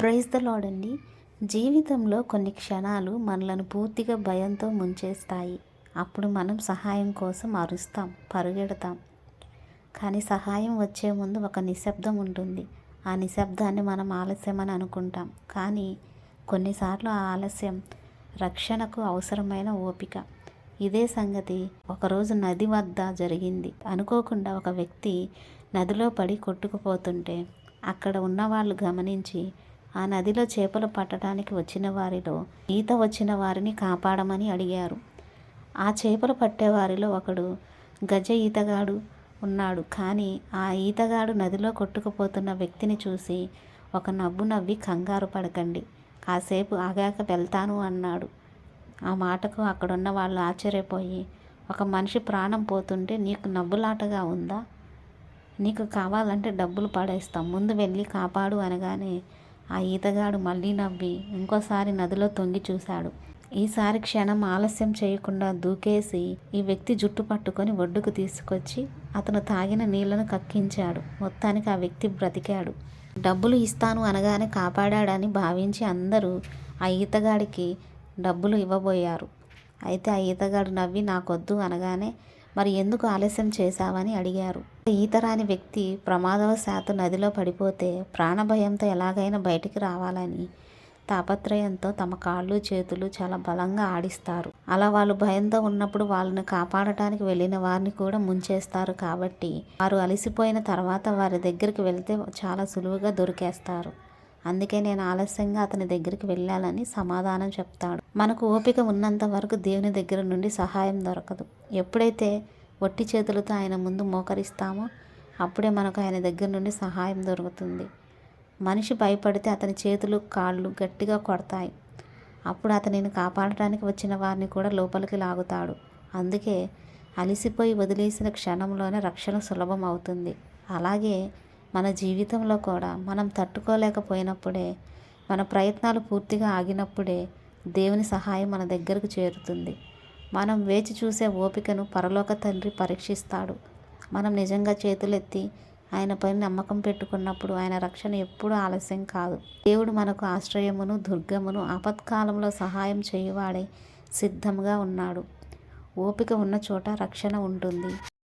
Praise the lord అండి. జీవితంలో కొన్ని క్షణాలు మనలను పూర్తిగా భయంతో ముంచేస్తాయి. అప్పుడు మనం సహాయం కోసం అరుస్తాం, పరుగెడతాం. కానీ సహాయం వచ్చే ముందు ఒక నిశ్శబ్దం ఉంటుంది. ఆ నిశ్శబ్దాన్ని మనం ఆలస్యమని అనుకుంటాం. కానీ కొన్నిసార్లు ఆ ఆలస్యం రక్షణకు అవసరమైన ఓపిక. ఇదే సంగతి ఒకరోజు నది వద్ద జరిగింది. అనుకోకుండా ఒక వ్యక్తి నదిలో పడి కొట్టుకుపోతుంటే అక్కడ ఉన్నవాళ్ళు గమనించి ఆ నదిలో చేపలు పట్టడానికి వచ్చిన వారిలో ఈత వచ్చిన వారిని కాపాడమని అడిగారు. ఆ చేపలు పట్టేవారిలో ఒకడు గజ ఈతగాడు ఉన్నాడు. కానీ ఆ ఈతగాడు నదిలో కొట్టుకుపోతున్న వ్యక్తిని చూసి ఒక నవ్వు నవ్వి, కంగారు పడకండి, కాసేపు ఆగాక వెళ్తాను అన్నాడు. ఆ మాటకు అక్కడున్న వాళ్ళు ఆశ్చర్యపోయి, ఒక మనిషి ప్రాణం పోతుంటే నీకు నవ్వులాటగా ఉందా? నీకు కావాలంటే డబ్బులు పడేస్తాం, ముందు వెళ్ళి కాపాడు అనగానే ఆ ఈతగాడు మళ్ళీ నవ్వి ఇంకోసారి నదిలో తొంగి చూశాడు. ఈసారి క్షణం ఆలస్యం చేయకుండా దూకేసి ఈ వ్యక్తి జుట్టు పట్టుకొని ఒడ్డుకు తీసుకొచ్చి అతను తాగిన నీళ్లను కక్కించాడు. మొత్తానికి ఆ వ్యక్తి బ్రతికాడు. డబ్బులు ఇస్తాను అనగానే కాపాడాడని భావించి అందరూ ఆ ఈతగాడికి డబ్బులు ఇవ్వబోయారు. అయితే ఆ ఈతగాడు నవ్వి నాకొద్దు అనగానే మరి ఎందుకు ఆలస్యం చేశావని అడిగారు. ఈతరాని వ్యక్తి ప్రమాదవశాత్తు నదిలో పడిపోతే ప్రాణభయంతో ఎలాగైనా బయటికి రావాలని తాపత్రయంతో తమ కాళ్ళు చేతులు చాలా బలంగా ఆడిస్తారు. అలా వాళ్ళు భయంతో ఉన్నప్పుడు వాళ్ళని కాపాడటానికి వెళ్ళిన వారిని కూడా ముంచేస్తారు. కాబట్టి వారు అలసిపోయిన తర్వాత వారి దగ్గరికి వెళ్తే చాలా సులువుగా దొరికేస్తారు. అందుకే నేను ఆలస్యంగా అతని దగ్గరికి వెళ్ళాలని సమాధానం చెప్తాడు. మనకు ఓపిక ఉన్నంత వరకు దేవుని దగ్గర నుండి సహాయం దొరకదు. ఎప్పుడైతే వట్టి చేతులతో ఆయన ముందు మోకరిస్తామో అప్పుడే మనకు ఆయన దగ్గర నుండి సహాయం దొరుకుతుంది. మనిషి భయపడితే అతని చేతులు కాళ్ళు గట్టిగా కొడతాయి. అప్పుడు అతనిని కాపాడటానికి వచ్చిన వారిని కూడా లోపలికి లాగుతాడు. అందుకే అలిసిపోయి వదిలేసిన క్షణంలోనే రక్షణ సులభం అవుతుంది. అలాగే మన జీవితంలో కూడా మనం తట్టుకోలేకపోయినప్పుడే, మన ప్రయత్నాలు పూర్తిగా ఆగినప్పుడే దేవుని సహాయం మన దగ్గరకు చేరుతుంది. మనం వేచి చూసే ఓపికను పరలోక తండ్రి పరీక్షిస్తాడు. మనం నిజంగా చేతులెత్తి ఆయనపై నమ్మకం పెట్టుకున్నప్పుడు ఆయన రక్షణ ఎప్పుడూ ఆలస్యం కాదు. దేవుడు మనకు ఆశ్రయమును, దుర్గమును, ఆపత్కాలంలో సహాయం చేయువాడై సిద్ధంగా ఉన్నాడు. ఓపిక ఉన్న చోట రక్షణ ఉంటుంది.